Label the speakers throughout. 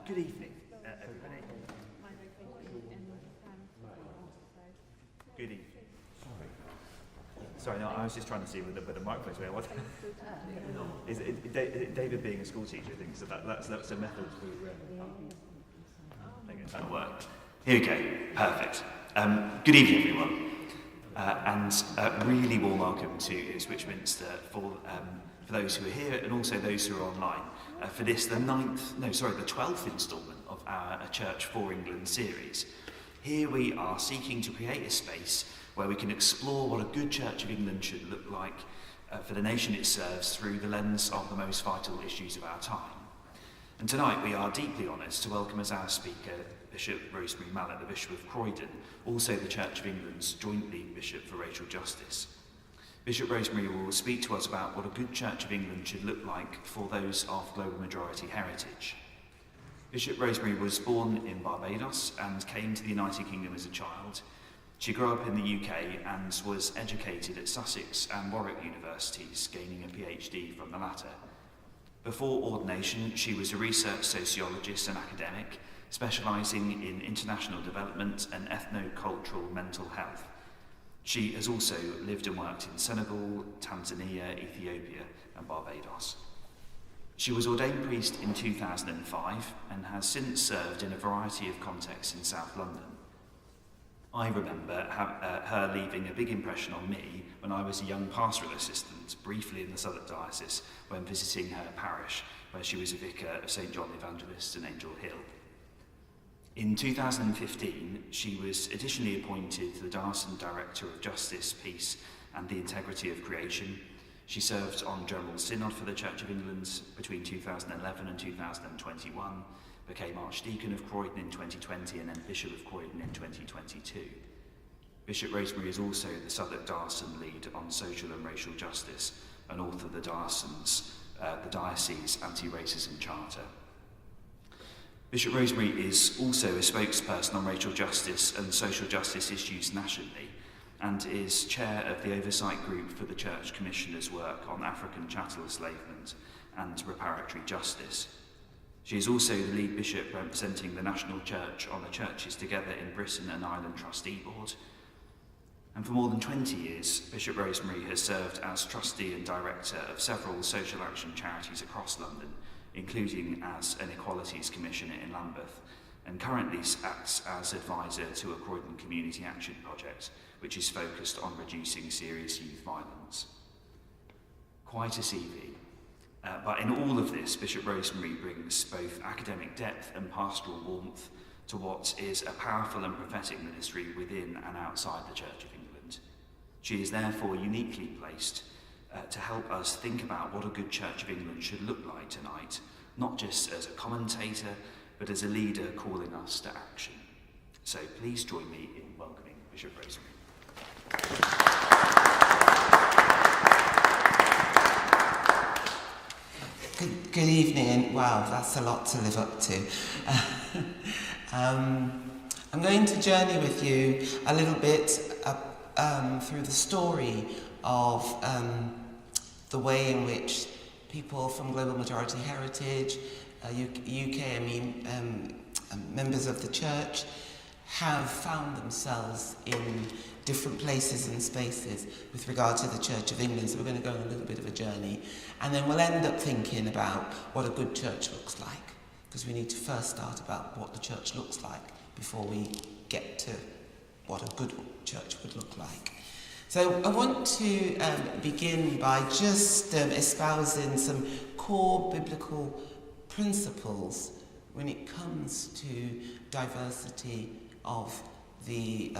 Speaker 1: Good evening, everybody. Good evening. Sorry, no, I was just trying to see where the microphone's where. What? Is it David being a school teacher? I think so. That's a method for making it work. Here we go. Perfect. Good evening, everyone, and really warm welcome to Ipswich Minster for those who are here and also those who are online for this, the 12th instalment of our Church for England series. Here we are seeking to create a space where we can explore what a good Church of England should look like for the nation it serves through the lens of the most vital issues of our time. And tonight we are deeply honoured to welcome as our speaker Bishop Rosemarie Mallet, the Bishop of Croydon, also the Church of England's jointly Bishop for Racial Justice. Bishop Rosemarie will speak to us about what a good Church of England should look like for those of global majority heritage. Bishop Rosemarie was born in Barbados and came to the United Kingdom as a child. She grew up in the UK and was educated at Sussex and Warwick universities, gaining a PhD from the latter. Before ordination, she was a research sociologist and academic, specialising in international development and ethno-cultural mental health. She has also lived and worked in Senegal, Tanzania, Ethiopia and Barbados. She was ordained priest in 2005 and has since served in a variety of contexts in South London. I remember her leaving a big impression on me when I was a young pastoral assistant, briefly in the Southwark Diocese, when visiting her parish, where she was a vicar of St John the Evangelist and Angel Hill. In 2015, she was additionally appointed to the Diocesan Director of Justice, Peace and the Integrity of Creation. She served on General Synod for the Church of England between 2011 and 2021, became Archdeacon of Croydon in 2020 and then Bishop of Croydon in 2022. Bishop Rosemarie is also the Southwark Diocesan Lead on Social and Racial Justice and author of the Diocese Anti-Racism Charter. Bishop Rosemarie is also a spokesperson on racial justice and social justice issues nationally and is chair of the Oversight Group for the Church Commissioner's work on African chattel enslavement and reparatory justice. She is also the lead bishop representing the National Church on the Churches Together in Britain and Ireland Trustee Board. And for more than 20 years, Bishop Rosemarie has served as trustee and director of several social action charities across London, including as an Equalities Commissioner in Lambeth, and currently acts as advisor to a Croydon Community Action Project, which is focused on reducing serious youth violence. Quite a CV. But in all of this, Bishop Rosemarie brings both academic depth and pastoral warmth to what is a powerful and prophetic ministry within and outside the Church of England. She is therefore uniquely placed to help us think about what a good Church of England should look like tonight, not just as a commentator, but as a leader calling us to action. So please join me in welcoming Bishop Rosemarie.
Speaker 2: Good evening, and wow, that's a lot to live up to. I'm going to journey with you a little bit through the story of the way in which people from global majority heritage, UK, members of the church, have found themselves in different places and spaces with regard to the Church of England. So we're going to go on a little bit of a journey, and then we'll end up thinking about what a good church looks like, because we need to first start about what the church looks like before we get to what a good church would look like. So I want to begin by just espousing some core biblical principles when it comes to diversity of the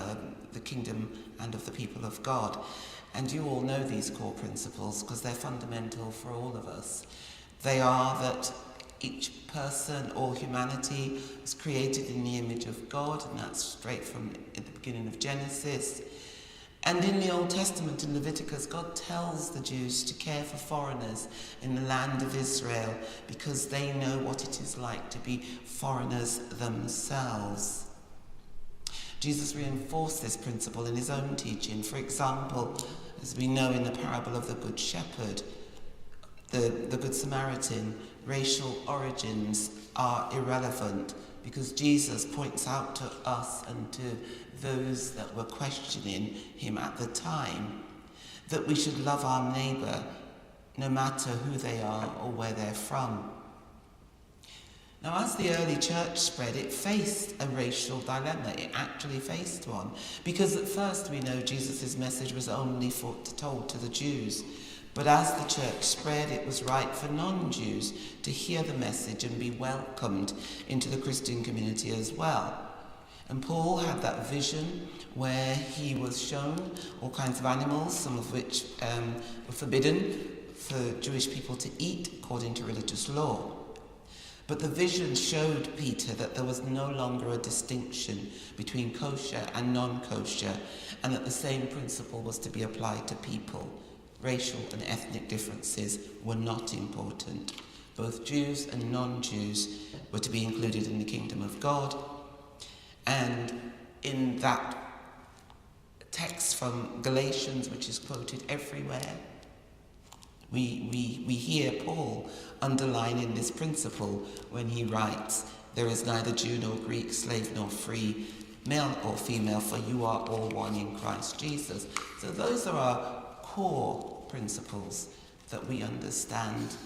Speaker 2: kingdom and of the people of God. And you all know these core principles because they're fundamental for all of us. They are that each person or humanity was created in the image of God, and that's straight from the beginning of Genesis. And in the Old Testament, in Leviticus, God tells the Jews to care for foreigners in the land of Israel because they know what it is like to be foreigners themselves. Jesus reinforced this principle in his own teaching. For example, as we know in the parable of the Good Shepherd, the Good Samaritan, racial origins are irrelevant, because Jesus points out to us and to those that were questioning him at the time that we should love our neighbour no matter who they are or where they're from. Now, as the early church spread, it faced a racial dilemma. It actually faced one. Because at first we know Jesus' message was only told to the Jews. But as the church spread, it was right for non-Jews to hear the message and be welcomed into the Christian community as well. And Paul had that vision where he was shown all kinds of animals, some of which were forbidden for Jewish people to eat according to religious law. But the vision showed Peter that there was no longer a distinction between kosher and non-kosher, and that the same principle was to be applied to people. Racial and ethnic differences were not important. Both Jews and non-Jews were to be included in the kingdom of God. And in that text from Galatians, which is quoted everywhere, we hear Paul underlining this principle when he writes, "There is neither Jew nor Greek, slave nor free, male or female, for you are all one in Christ Jesus." So those are our core principles, that we understand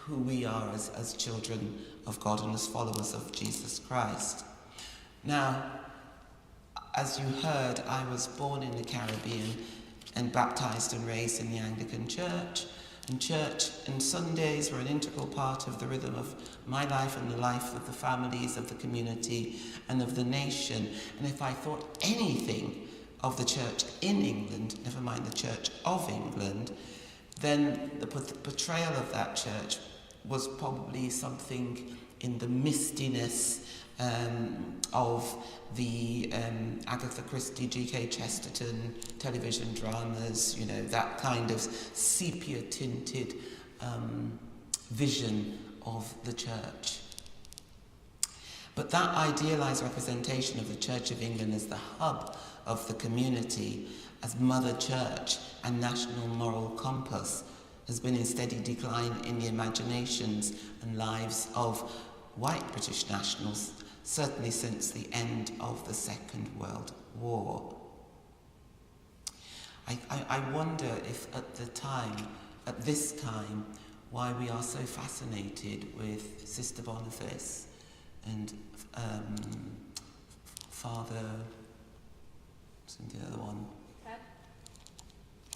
Speaker 2: who we are as children of God and as followers of Jesus Christ. Now, as you heard, I was born in the Caribbean and baptized and raised in the Anglican Church. And church and Sundays were an integral part of the rhythm of my life and the life of the families of the community and of the nation. And if I thought anything of the church in England, never mind the Church of England, then the portrayal of that church was probably something in the mistiness of the Agatha Christie, G.K. Chesterton television dramas, that kind of sepia-tinted vision of the church. But that idealised representation of the Church of England as the hub of the community, as Mother Church and national moral compass, has been in steady decline in the imaginations and lives of white British nationals, certainly since the end of the Second World War. I wonder if at this time, why we are so fascinated with Sister Boniface and Father, what's the other one?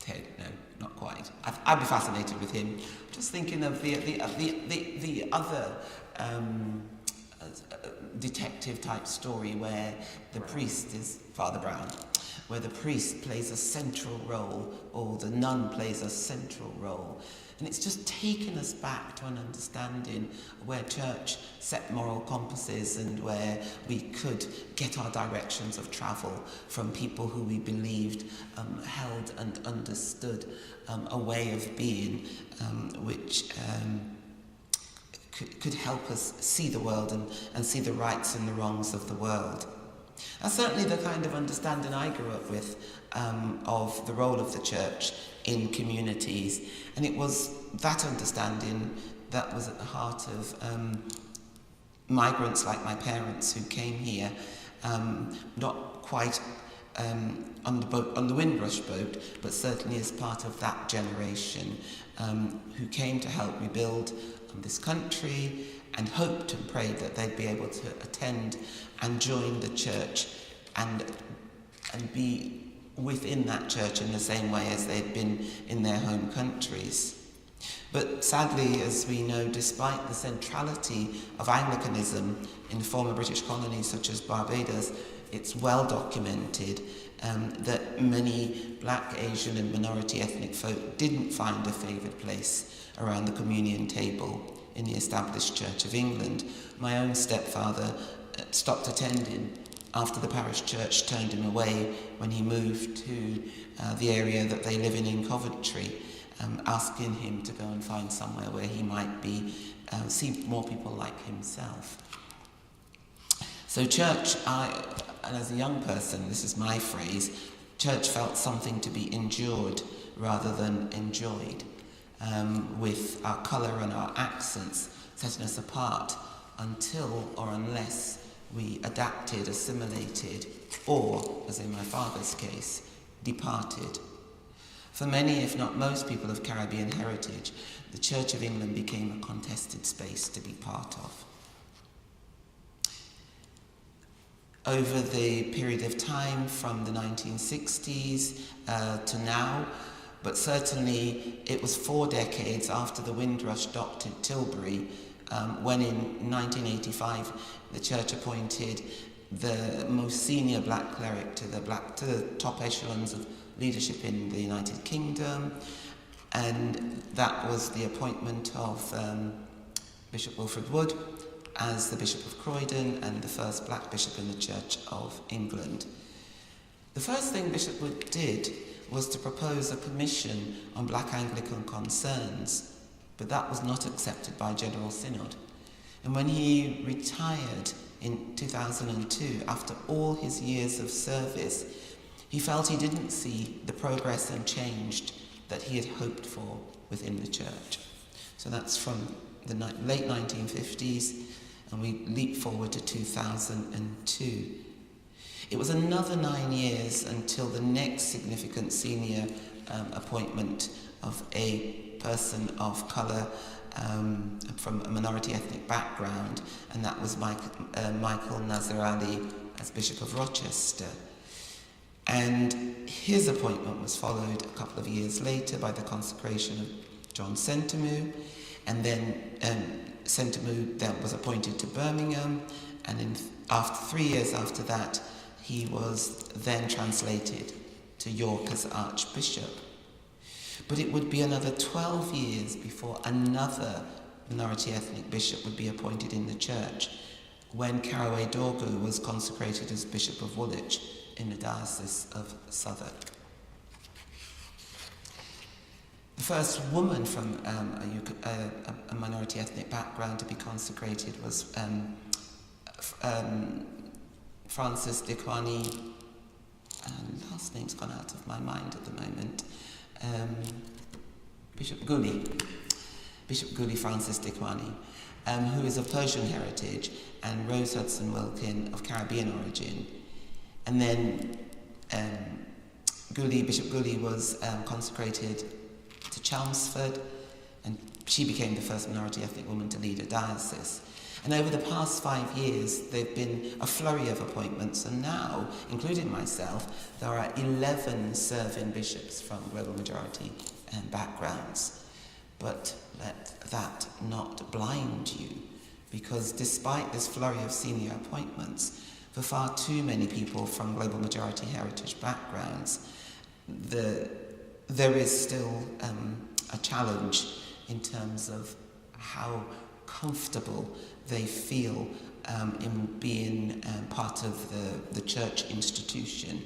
Speaker 2: Ted, no, not quite. I'd be fascinated with him. Just thinking of the other detective type story where the priest is Father Brown, where the priest plays a central role, or the nun plays a central role. And it's just taken us back to an understanding where church set moral compasses and where we could get our directions of travel from people who we believed held and understood a way of being which could help us see the world and see the rights and the wrongs of the world. That's certainly the kind of understanding I grew up with of the role of the church in communities. And it was that understanding that was at the heart of migrants like my parents who came here, not quite on the Windrush boat, but certainly as part of that generation who came to help rebuild this country and hoped and prayed that they'd be able to attend and join the church and be within that church in the same way as they'd been in their home countries. But sadly, as we know, despite the centrality of Anglicanism in former British colonies such as Barbados, it's well documented that many Black, Asian and minority ethnic folk didn't find a favoured place around the communion table in the established Church of England. My own stepfather stopped attending after the parish church turned him away when he moved to the area that they live in Coventry, asking him to go and find somewhere where he might see more people like himself. So church, and as a young person, this is my phrase, church felt something to be endured rather than enjoyed. with our colour and our accents setting us apart until or unless we adapted, assimilated, or, as in my father's case, departed. For many, if not most people of Caribbean heritage, the Church of England became a contested space to be part of. Over the period of time from the 1960s to now, but certainly it was 4 decades after the Windrush docked at Tilbury, when in 1985 the church appointed the most senior black cleric to the top echelons of leadership in the United Kingdom, and that was the appointment of Bishop Wilfred Wood as the Bishop of Croydon and the first black bishop in the Church of England. The first thing Bishop Wood did was to propose a commission on black Anglican concerns, but that was not accepted by General Synod. And when he retired in 2002, after all his years of service, he felt he didn't see the progress and change that he had hoped for within the church. So that's from the late 1950s, and we leap forward to 2002. It was another 9 years until the next significant senior appointment of a person of colour from a minority ethnic background, and that was Michael Nazir Ali as Bishop of Rochester. And his appointment was followed a couple of years later by the consecration of John Sentamu, and then Sentamu then was appointed to Birmingham, and after 3 years after that, he was then translated to York as Archbishop. But it would be another 12 years before another minority ethnic bishop would be appointed in the church, when Caraway Dorgu was consecrated as Bishop of Woolwich in the Diocese of Southwark. The first woman from a minority ethnic background to be consecrated was Frances Dikwani, last name's gone out of my mind at the moment, Bishop Gully Francis Dikwani, who is of Persian heritage, and Rose Hudson Wilkin of Caribbean origin. And then Bishop Gully was consecrated to Chelmsford, and she became the first minority ethnic woman to lead a diocese. And over the past 5 years, there have been a flurry of appointments, and now, including myself, there are 11 serving bishops from global majority backgrounds. But let that not blind you, because despite this flurry of senior appointments, for far too many people from global majority heritage backgrounds, there is still a challenge in terms of how comfortable they feel in being part of the church institution.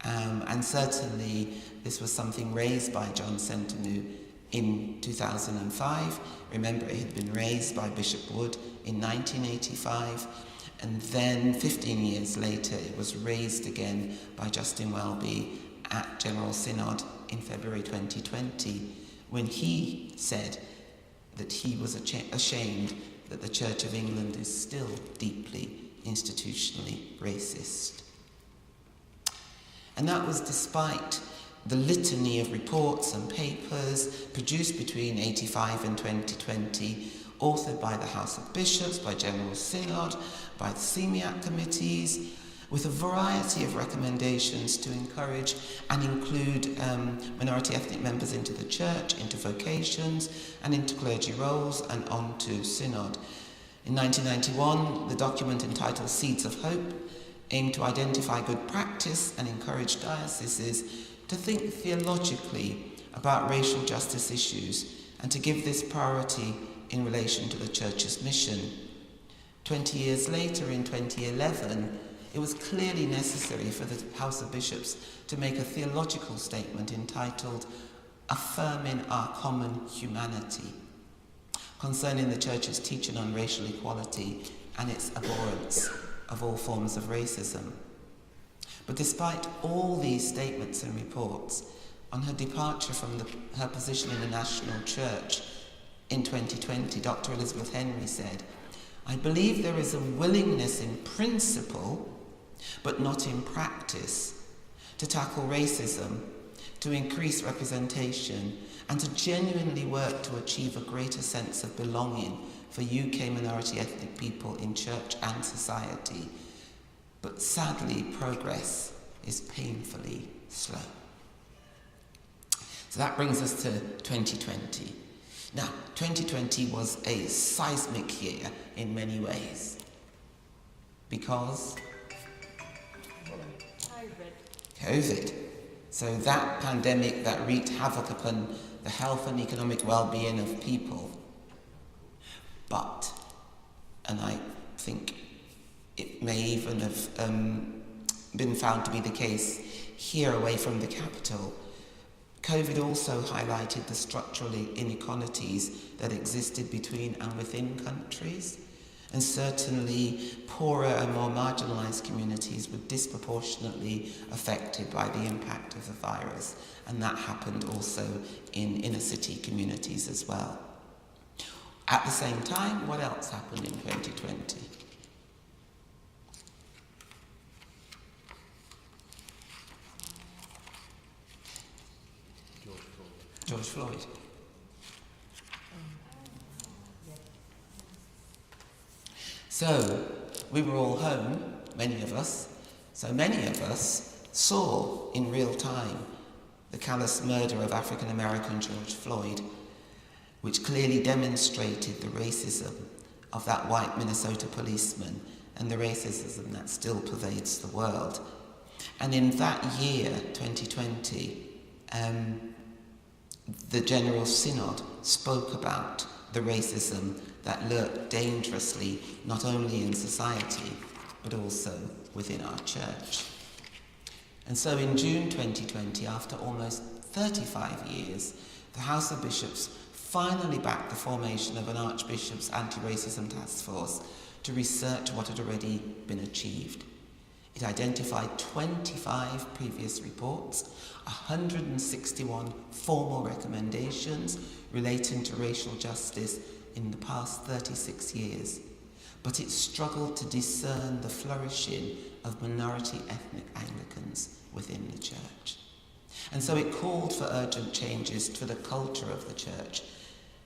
Speaker 2: And certainly this was something raised by John Sentamu in 2005. Remember, it had been raised by Bishop Wood in 1985, and then 15 years later it was raised again by Justin Welby at General Synod in February 2020, when he said that he was ashamed that the Church of England is still deeply institutionally racist. And that was despite the litany of reports and papers produced between 1985 and 2020, authored by the House of Bishops, by General Synod, by the SEMIAC committees, with a variety of recommendations to encourage and include minority ethnic members into the church, into vocations, and into clergy roles, and onto synod. In 1991, the document entitled Seeds of Hope aimed to identify good practice and encourage dioceses to think theologically about racial justice issues and to give this priority in relation to the church's mission. 20 years later, in 2011, it was clearly necessary for the House of Bishops to make a theological statement entitled Affirming Our Common Humanity, concerning the Church's teaching on racial equality and its abhorrence of all forms of racism. But despite all these statements and reports, on her departure from her position in the National Church in 2020, Dr. Elizabeth Henry said, "I believe there is a willingness in principle, but not in practice, to tackle racism, to increase representation, and to genuinely work to achieve a greater sense of belonging for UK minority ethnic people in church and society. But sadly, progress is painfully slow." So that brings us to 2020. Now, 2020 was a seismic year in many ways. Because? COVID. So that pandemic that wreaked havoc upon the health and economic well-being of people. But, and I think it may even have been found to be the case here away from the capital, COVID also highlighted the structural inequalities that existed between and within countries, and certainly poorer and more marginalised communities were disproportionately affected by the impact of the virus, and that happened also in inner city communities as well. At the same time, what else happened in 2020? George Floyd. So, we were all home, many of us. So many of us saw in real time the callous murder of African American George Floyd, which clearly demonstrated the racism of that white Minnesota policeman and the racism that still pervades the world. And in that year, 2020, the General Synod spoke about the racism that lurked dangerously not only in society but also within our church. And so in June 2020, after almost 35 years, the House of Bishops finally backed the formation of an Archbishop's Anti-Racism Task Force to research what had already been achieved. It identified 25 previous reports, 161 formal recommendations relating to racial justice in the past 36 years, but it struggled to discern the flourishing of minority ethnic Anglicans within the church. And so it called for urgent changes to the culture of the church,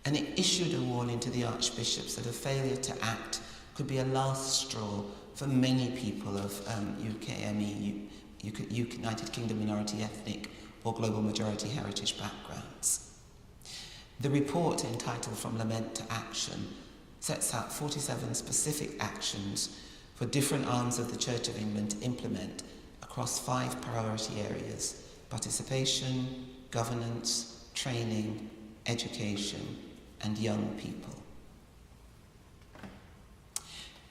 Speaker 2: and it issued a warning to the archbishops that a failure to act could be a last straw for many people of UKME, United Kingdom minority ethnic or global majority heritage backgrounds. The report, entitled From Lament to Action, sets out 47 specific actions for different arms of the Church of England to implement across 5 priority areas: participation, governance, training, education, and young people.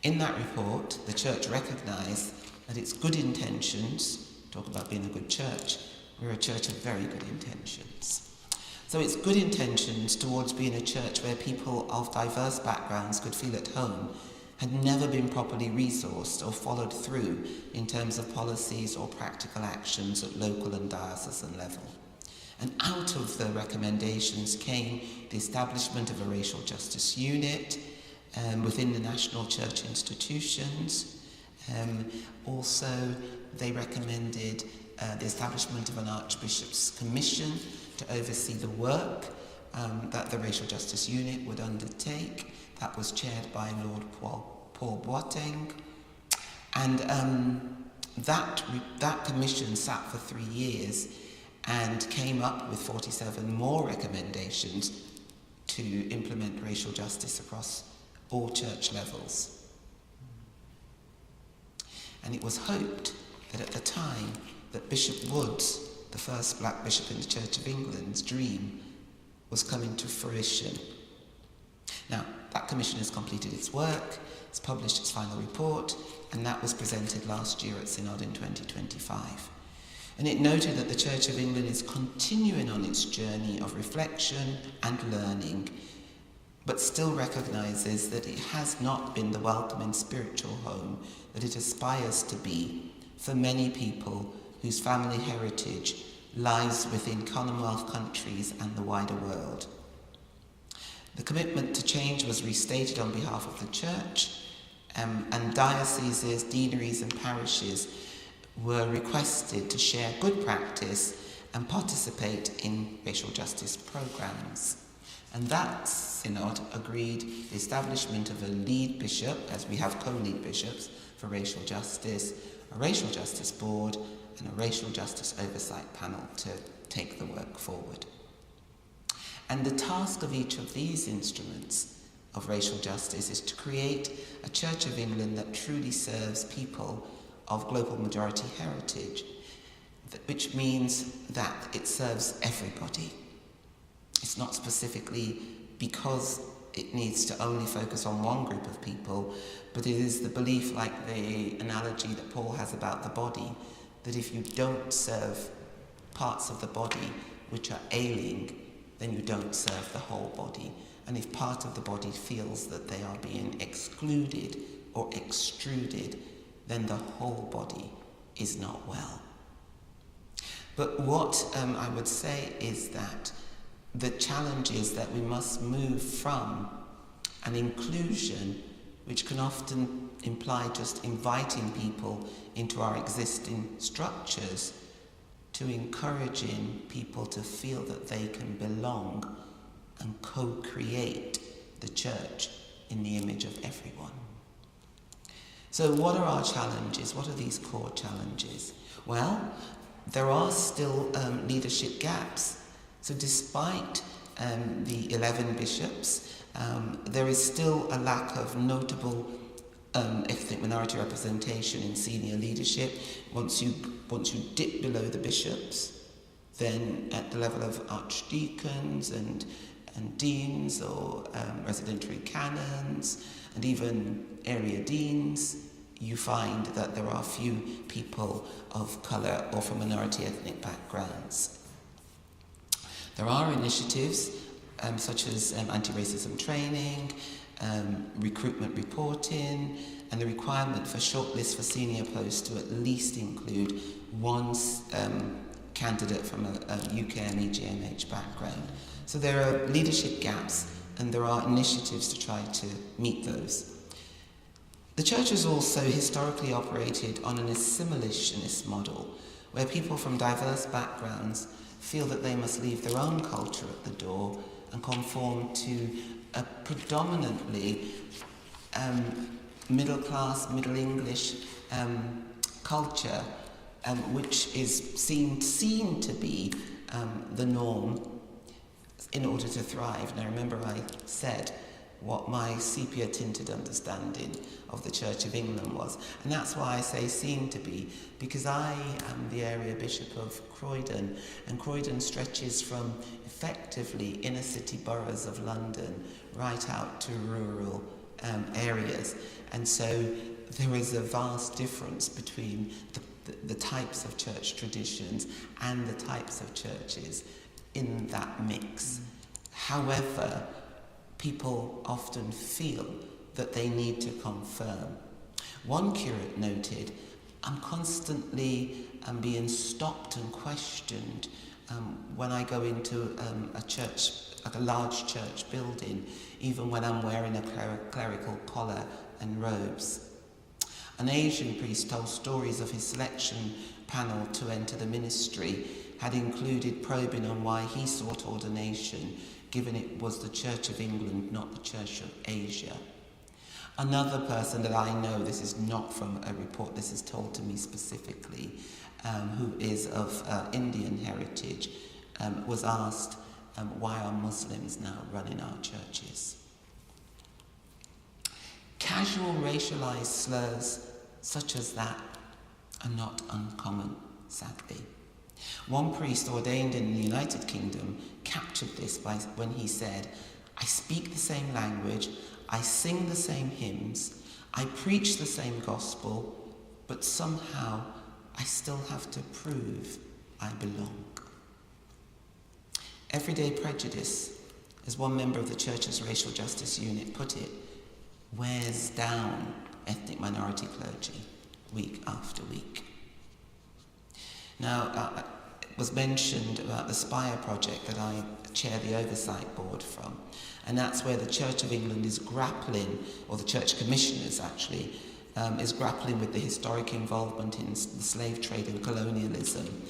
Speaker 2: In that report, the church recognised that its good intentions, talk about being a good church, we're a church of very good intentions. So its good intentions towards being a church where people of diverse backgrounds could feel at home had never been properly resourced or followed through in terms of policies or practical actions at local and diocesan level. And out of the recommendations came the establishment of a racial justice unit within the national church institutions. Also, they recommended the establishment of an Archbishop's Commission to oversee the work that the Racial Justice Unit would undertake. That was chaired by Lord Paul Boateng. And that commission sat for 3 years and came up with 47 more recommendations to implement racial justice across all church levels. And it was hoped that at the time that Bishop Woods, the first black bishop in the Church of England's dream, was coming to fruition. Now, that commission has completed its work, it's published its final report, and that was presented last year at Synod in 2025. And it noted that the Church of England is continuing on its journey of reflection and learning, but still recognises that it has not been the welcoming spiritual home that it aspires to be for many people whose family heritage lives within Commonwealth countries and the wider world. The commitment to change was restated on behalf of the Church, and dioceses, deaneries and parishes were requested to share good practice and participate in racial justice programs. And that synod agreed the establishment of a lead bishop, as we have co-lead bishops for racial justice, a racial justice board, and a racial justice oversight panel to take the work forward. And the task of each of these instruments of racial justice is to create a Church of England that truly serves people of global majority heritage, which means that it serves everybody. It's not specifically because it needs to only focus on one group of people, but it is the belief, like the analogy that Paul has about the body, that if you don't serve parts of the body which are ailing, then you don't serve the whole body. And if part of the body feels that they are being excluded or extruded, then the whole body is not well. But what I would say is that the challenge is that we must move from an inclusion, which can often imply just inviting people into our existing structures, to encouraging people to feel that they can belong and co-create the church in the image of everyone. So what are our challenges? What are these core challenges? Well, there are still leadership gaps. So despite the 11 bishops, there is still a lack of notable ethnic minority representation in senior leadership. Once you dip below the bishops, then at the level of archdeacons and deans or residentiary canons and even area deans, you find that there are few people of colour or from minority ethnic backgrounds. There are initiatives such as anti-racism training, recruitment reporting, and the requirement for shortlists for senior posts to at least include one candidate from a UKME GMH background. So there are leadership gaps, and there are initiatives to try to meet those. The Church has also historically operated on an assimilationist model, where people from diverse backgrounds feel that they must leave their own culture at the door and conform to a predominantly middle class, Middle English culture, which is seen to be the norm in order to thrive. Now remember, I said what my sepia-tinted understanding of the Church of England was, and that's why I say seen to be, because I am the area bishop of Croydon, and Croydon stretches from effectively inner city boroughs of London right out to rural areas, and so there is a vast difference between the types of church traditions and the types of churches in that mix. However, people often feel that they need to confirm. One curate noted, I'm constantly being stopped and questioned when I go into a church, like a large church building, even when I'm wearing a clerical collar and robes. An Asian priest told stories of his selection panel to enter the ministry had included probing on why he sought ordination, given it was the Church of England, not the Church of Asia. Another person that I know, this is not from a report, this is told to me specifically, who is of Indian heritage, was asked, why are Muslims now running our churches? Casual racialized slurs such as that are not uncommon, sadly. One priest ordained in the United Kingdom captured this when he said, I speak the same language, I sing the same hymns, I preach the same gospel, but somehow I still have to prove I belong. Everyday prejudice, as one member of the Church's Racial Justice Unit put it, wears down ethnic minority clergy week after week. Now, was mentioned about the Spire project that I chair the oversight board from. And that's where the Church of England is grappling, or the Church Commissioners actually, is grappling with the historic involvement in the slave trade and colonialism.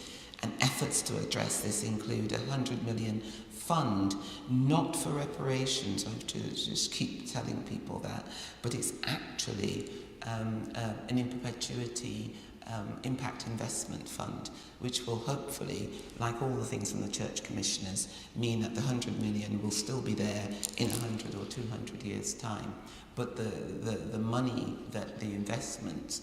Speaker 2: And efforts to address this include a 100 million fund, not for reparations, I have to just keep telling people that, but it's actually an in perpetuity impact investment fund, which will hopefully, like all the things from the Church Commissioners, mean that the 100 million will still be there in 100 or 200 years' time. But the money that the investment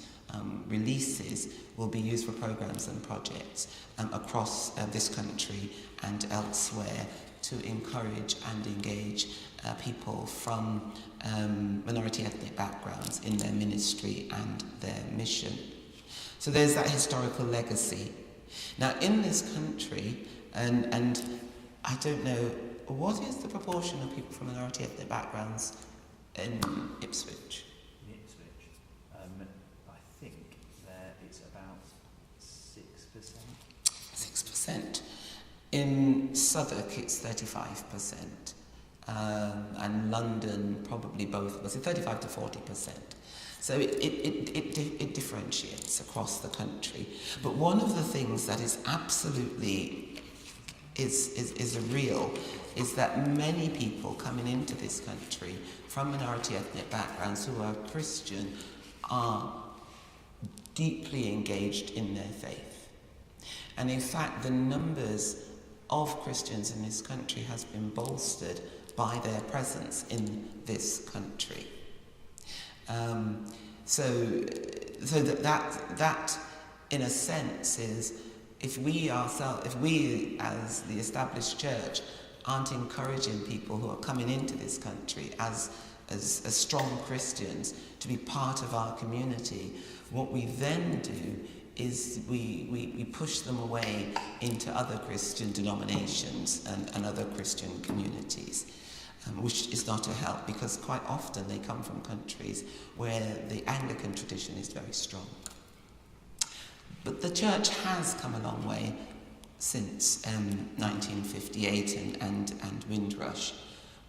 Speaker 2: releases will be used for programs and projects across this country and elsewhere to encourage and engage people from minority ethnic backgrounds in their ministry and their mission. So there's that historical legacy. Now in this country, and I don't know, what is the proportion of people from minority ethnic backgrounds in Ipswich?
Speaker 1: In Ipswich, I think it's about 6%.
Speaker 2: 6%. In Southwark, it's 35%. And London, probably both, was it 35 to 40%? So it differentiates across the country. But one of the things that is absolutely is real is that many people coming into this country from minority ethnic backgrounds who are Christian are deeply engaged in their faith. And in fact, the numbers of Christians in this country has been bolstered by their presence in this country. So that in a sense is, if we as the established church aren't encouraging people who are coming into this country as strong Christians to be part of our community, what we then do is we push them away into other Christian denominations and other Christian communities. Which is not a help, because quite often they come from countries where the Anglican tradition is very strong. But the church has come a long way since 1958 and Windrush,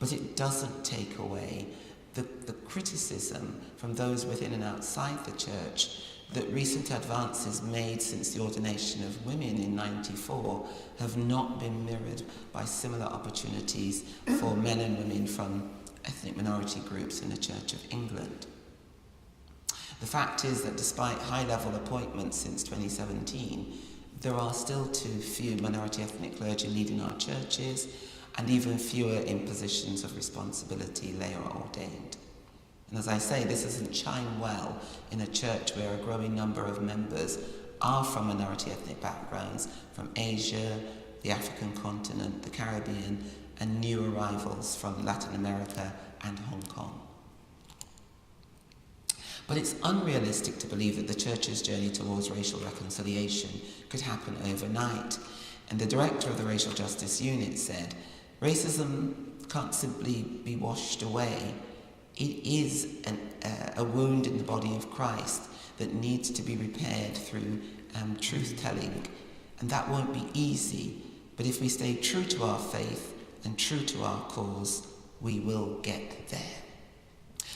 Speaker 2: but it doesn't take away the criticism from those within and outside the church that recent advances made since the ordination of women in 94 have not been mirrored by similar opportunities for men and women from ethnic minority groups in the Church of England. The fact is that despite high-level appointments since 2017, there are still too few minority ethnic clergy leading our churches, and even fewer in positions of responsibility, lay or ordained. And as I say, this doesn't chime well in a church where a growing number of members are from minority ethnic backgrounds, from Asia, the African continent, the Caribbean, and new arrivals from Latin America and Hong Kong. But it's unrealistic to believe that the church's journey towards racial reconciliation could happen overnight. And the director of the Racial Justice Unit said, racism can't simply be washed away. It is a wound in the body of Christ that needs to be repaired through truth-telling. And that won't be easy, but if we stay true to our faith and true to our cause, we will get there.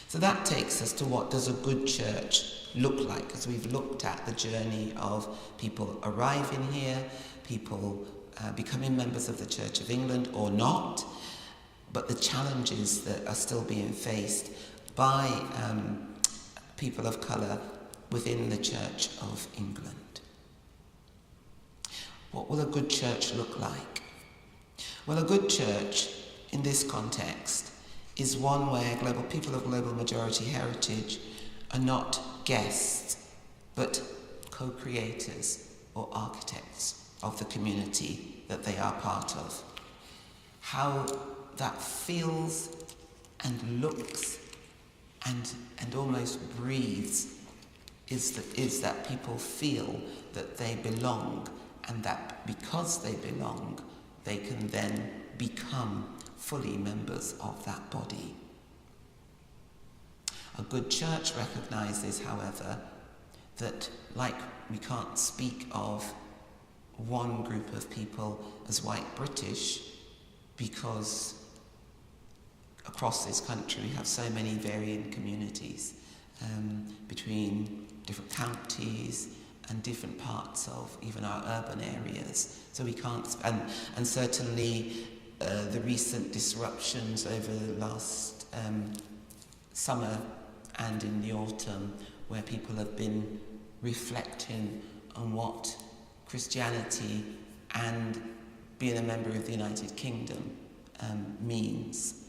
Speaker 2: So that takes us to what does a good church look like, as we've looked at the journey of people arriving here, people becoming members of the Church of England or not, but the challenges that are still being faced by people of colour within the Church of England. What will a good church look like? Well, a good church in this context is one where people of global majority heritage are not guests, but co-creators or architects of the community that they are part of. How that feels and looks and almost breathes is that people feel that they belong, and that because they belong, they can then become fully members of that body. A good church recognises, however, that like we can't speak of one group of people as white British because across this country we have so many varying communities between different counties and different parts of even our urban areas. So we can't, and certainly the recent disruptions over the last summer and in the autumn, where people have been reflecting on what Christianity and being a member of the United Kingdom means,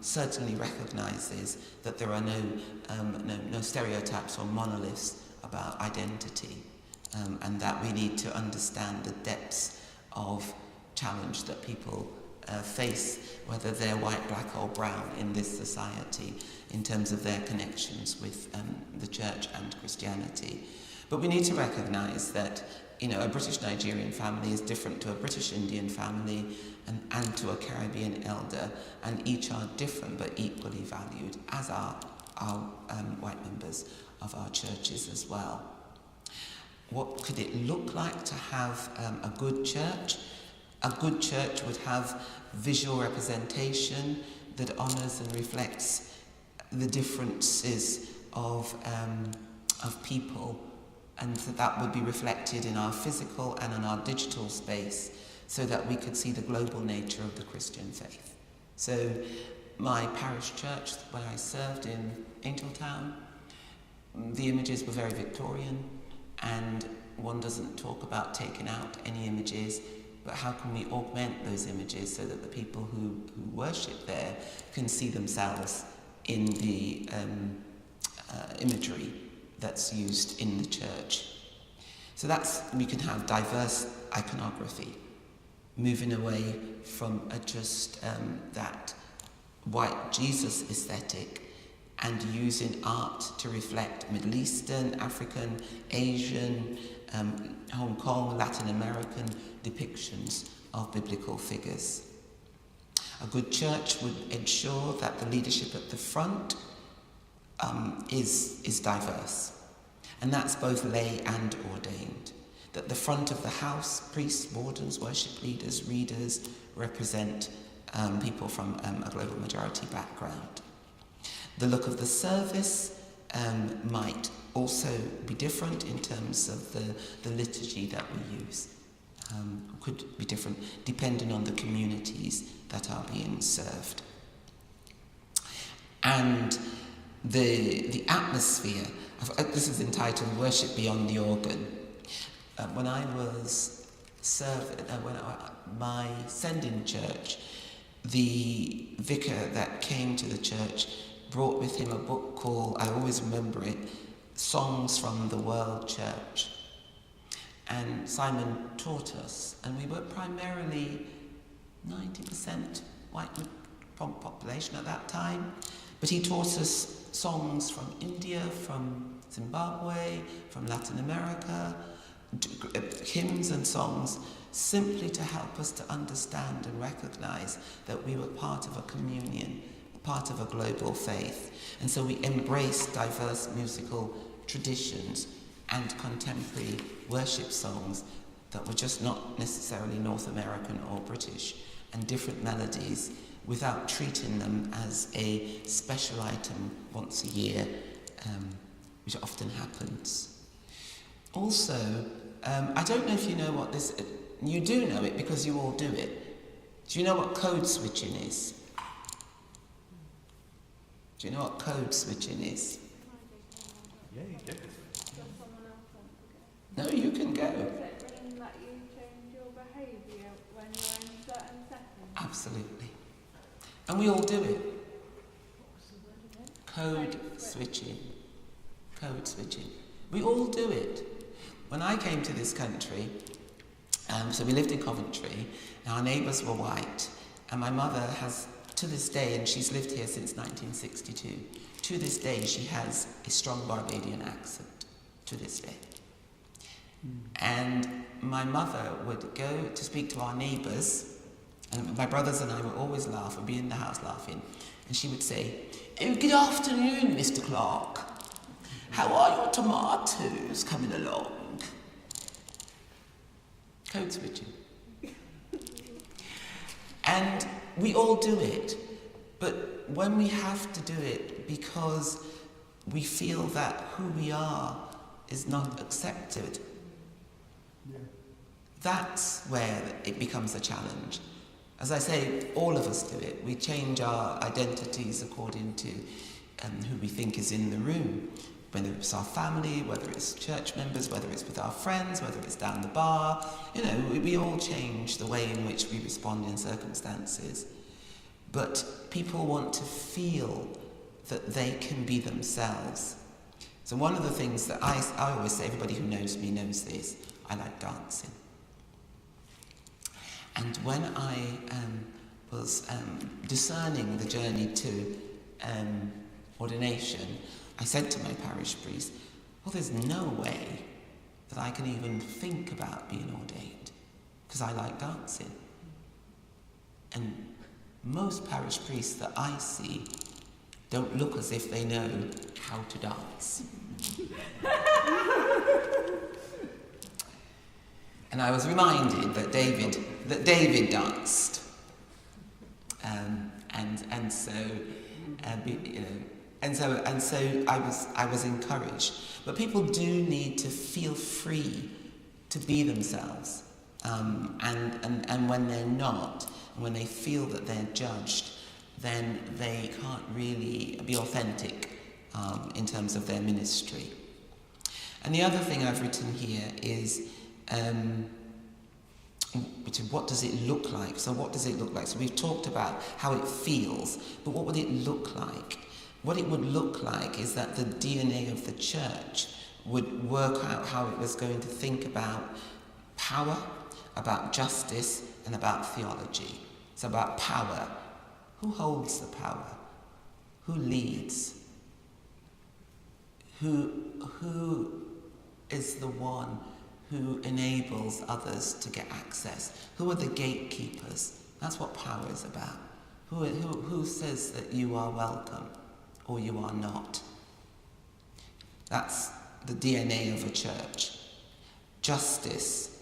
Speaker 2: certainly recognises that there are no stereotypes or monoliths about identity, and that we need to understand the depths of challenge that people face, whether they're white, black or brown in this society, in terms of their connections with the church and Christianity. But we need to recognise that, you know, a British Nigerian family is different to a British Indian family and to a Caribbean elder, and each are different but equally valued, as are our white members of our churches as well. What could it look like to have a good church? A good church would have visual representation that honours and reflects the differences of people, and that would be reflected in our physical and in our digital space, so that we could see the global nature of the Christian faith. So my parish church, where I served in Angeltown, the images were very Victorian, and one doesn't talk about taking out any images, but how can we augment those images so that the people who worship there can see themselves in the imagery that's used in the church. So we can have diverse iconography, moving away from just that white Jesus aesthetic, and using art to reflect Middle Eastern, African, Asian, Hong Kong, Latin American depictions of biblical figures. A good church would ensure that the leadership at the front is diverse, and that's both lay and ordained. That the front of the house, priests, wardens, worship leaders, readers, represent people from a global majority background. The look of the service might also be different in terms of the liturgy that we use. Could be different depending on the communities that are being served. And the atmosphere, this is entitled Worship Beyond the Organ. When I was serving, my sending church, the vicar that came to the church brought with him a book called, I always remember it, Songs from the World Church. And Simon taught us, and we were primarily 90% white population at that time, but he taught us songs from India, from Zimbabwe, from Latin America, hymns and songs, simply to help us to understand and recognise that we were part of a communion, part of a global faith. And so we embraced diverse musical traditions and contemporary worship songs that were just not necessarily North American or British, and different melodies, without treating them as a special item once a year, which often happens. Also, I don't know if you know what this, you do know it because you all do it. Do you know what code switching is? Do you know what code switching is?
Speaker 1: Yeah, you do.
Speaker 2: No, you can go.
Speaker 3: Does it mean that you change your behaviour when you're in certain settings?
Speaker 2: Absolutely. And we all do it. Code switching. Code switching. We all do it. When I came to this country, so we lived in Coventry, and our neighbours were white, and my mother has, to this day, and she's lived here since 1962, to this day she has a strong Barbadian accent, to this day. And my mother would go to speak to our neighbours, and my brothers and I would always laugh, we'd be in the house laughing, and she would say, "Oh, good afternoon, Mr. Clark. How are your tomatoes coming along?" code switching. And we all do it, but when we have to do it because we feel that who we are is not accepted, that's where it becomes a challenge. As I say, all of us do it. We change our identities according to who we think is in the room, whether it's our family, whether it's church members, whether it's with our friends, whether it's down the bar. You know, we all change the way in which we respond in circumstances. But people want to feel that they can be themselves. So one of the things that I always say, everybody who knows me knows this, I like dancing. And when I was discerning the journey to ordination, I said to my parish priest, well, there's no way that I can even think about being ordained, because I like dancing. And most parish priests that I see don't look as if they know how to dance. And I was reminded that David danced, and so I was encouraged. But people do need to feel free to be themselves, and when they're not, and when they feel that they're judged, then they can't really be authentic in terms of their ministry. And the other thing I've written here is, what does it look like? So what does it look like? So we've talked about how it feels, but what would it look like? What it would look like is that the DNA of the church would work out how it was going to think about power, about justice, and about theology. It's about power. Who holds the power? Who leads? Who is the one who enables others to get access? Who are the gatekeepers? That's what power is about. Who says that you are welcome or you are not? That's the DNA of a church. Justice,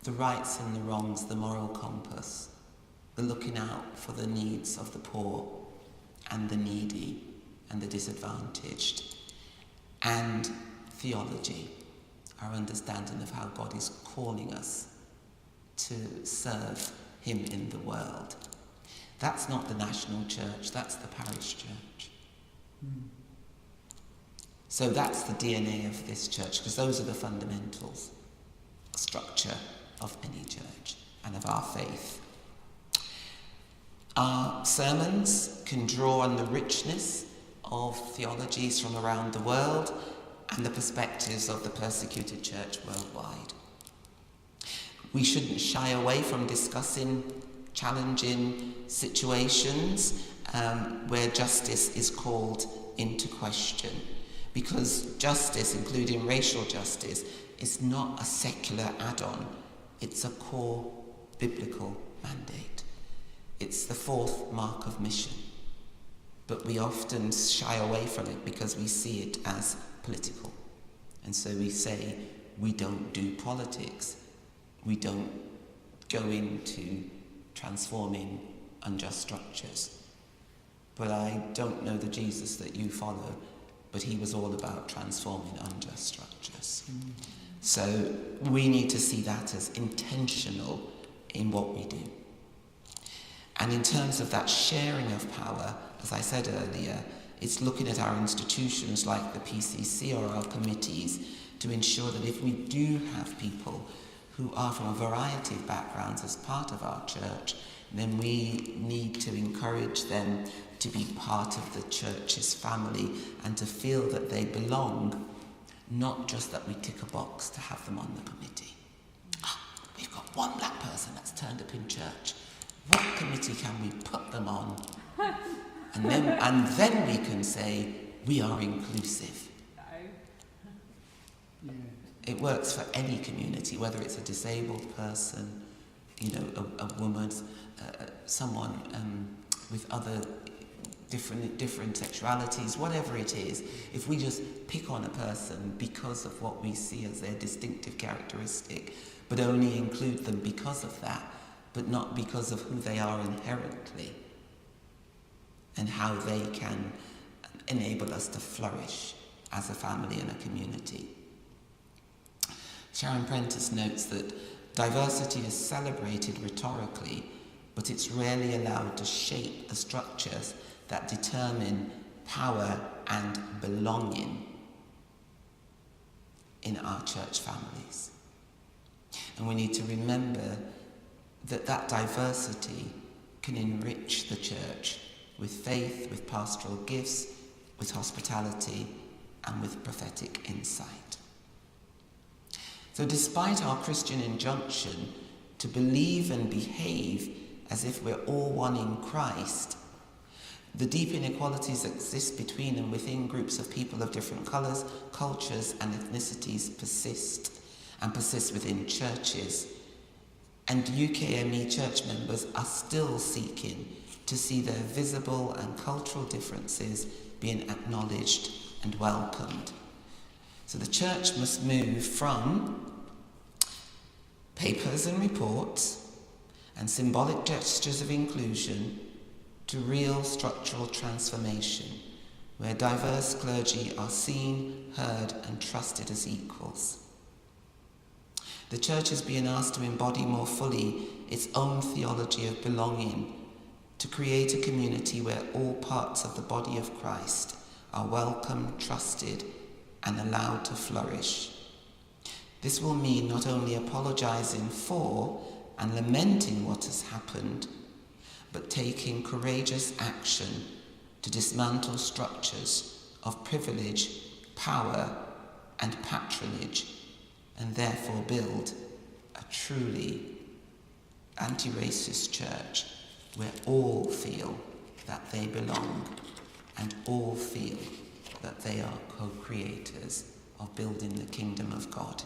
Speaker 2: the rights and the wrongs, the moral compass, the looking out for the needs of the poor and the needy and the disadvantaged, and theology, our understanding of how God is calling us to serve him in the world. That's not the national church, that's the parish church. So that's the DNA of this church, because those are the fundamentals, structure of any church and of our faith. Our sermons can draw on the richness of theologies from around the world and the perspectives of the persecuted church worldwide. We shouldn't shy away from discussing challenging situations where justice is called into question, because justice, including racial justice, is not a secular add-on. It's a core biblical mandate. It's the fourth mark of mission. But we often shy away from it because we see it as political. And so we say, we don't do politics. We don't go into transforming unjust structures. But I don't know the Jesus that you follow, but he was all about transforming unjust structures. So we need to see that as intentional in what we do. And in terms of that sharing of power, as I said earlier, it's looking at our institutions like the PCC or our committees to ensure that if we do have people who are from a variety of backgrounds as part of our church, then we need to encourage them to be part of the church's family and to feel that they belong, not just that we tick a box to have them on the committee. We've got one black person that's turned up in church. What committee can we put them on? And then we can say, we are inclusive. It works for any community, whether it's a disabled person, a woman, someone with other different sexualities, whatever it is, if we just pick on a person because of what we see as their distinctive characteristic, but only include them because of that, but not because of who they are inherently and how they can enable us to flourish as a family and a community. Sharon Prentice notes that diversity is celebrated rhetorically, but it's rarely allowed to shape the structures that determine power and belonging in our church families. And we need to remember that that diversity can enrich the church with faith, with pastoral gifts, with hospitality, and with prophetic insight. So despite our Christian injunction to believe and behave as if we're all one in Christ, the deep inequalities that exist between and within groups of people of different colours, cultures, and ethnicities persist, and persist within churches. And UKME church members are still seeking to see their visible and cultural differences being acknowledged and welcomed. So the church must move from papers and reports and symbolic gestures of inclusion to real structural transformation, where diverse clergy are seen, heard, and trusted as equals. The church is being asked to embody more fully its own theology of belonging, to create a community where all parts of the body of Christ are welcome, trusted, and allowed to flourish. This will mean not only apologizing for and lamenting what has happened, but taking courageous action to dismantle structures of privilege, power, and patronage, and therefore build a truly anti-racist church where all feel that they belong and all feel that they are co-creators of building the kingdom of God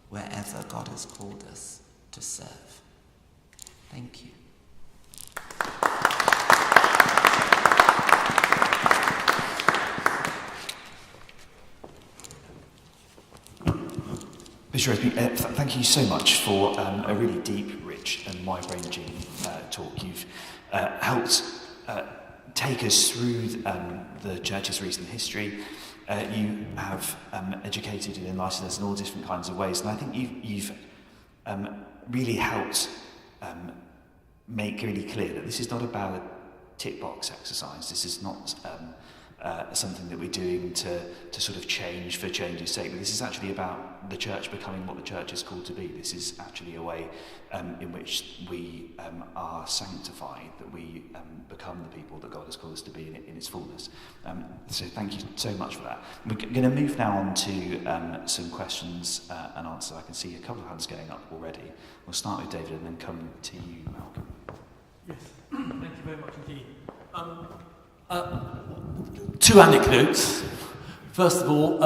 Speaker 2: wherever God has called us to serve. Thank you.
Speaker 1: Bishop Rosemarie, thank you so much for a really deep, rich and wide-ranging talk. You've helped take us through the church's recent history. You have educated and enlightened us in all different kinds of ways, and I think you've really helped make really clear that this is not about a tick box exercise. This is not something that we're doing to sort of change for change's sake, but this is actually about the church becoming what the church is called to be. This is actually a way in which we are sanctified, that we become the people that God has called us to be in its fullness. So thank you so much for that. We're going to move now on to some questions and answers. I can see a couple of hands going up already. We'll start with David and then come to you, Malcolm.
Speaker 4: Yes, thank you very much indeed. Two anecdotes. First of all,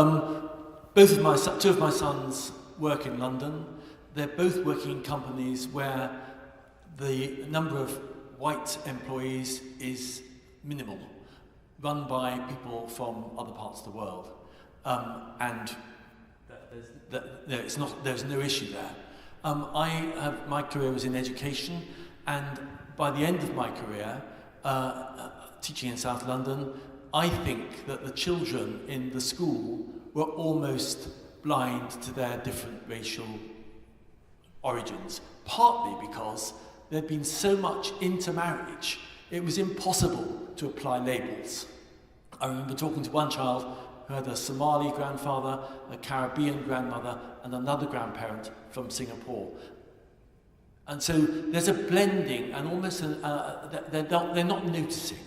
Speaker 4: two of my sons work in London. They're both working in companies where the number of white employees is minimal, run by people from other parts of the world, and there's no issue there. My career was in education, and by the end of my career, teaching in South London, I think that the children in the school were almost blind to their different racial origins, partly because there'd been so much intermarriage, it was impossible to apply labels. I remember talking to one child who had a Somali grandfather, a Caribbean grandmother, and another grandparent from Singapore. And so there's a blending, and almost they're not noticing.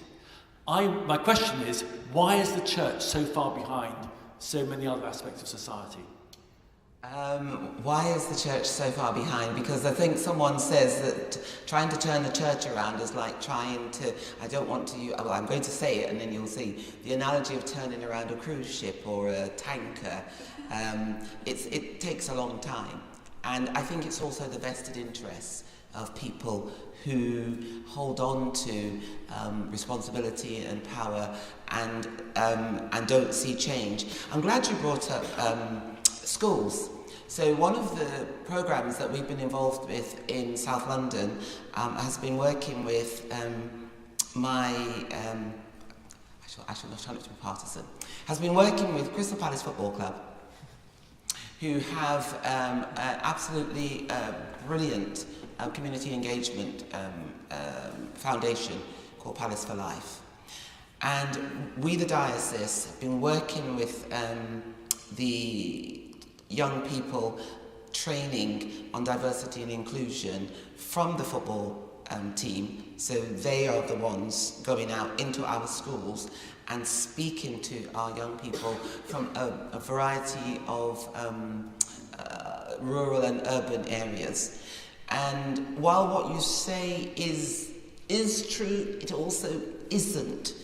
Speaker 4: My question is, why is the church so far behind so many other aspects of society?
Speaker 2: Why is the church so far behind? Because I think someone says that trying to turn the church around is like trying to, I'm going to say it and then you'll see, the analogy of turning around a cruise ship or a tanker. It takes a long time. And I think it's also the vested interests of people who hold on to responsibility and power and don't see change. I'm glad you brought up schools. So one of the programs that we've been involved with in South London has been working with I should not try not to be partisan, has been working with Crystal Palace Football Club, who have an absolutely brilliant community engagement foundation called Palace for Life. And we, the diocese, have been working with the young people training on diversity and inclusion from the football team. So they are the ones going out into our schools and speaking to our young people from a variety of rural and urban areas. And while what you say is true, it also isn't,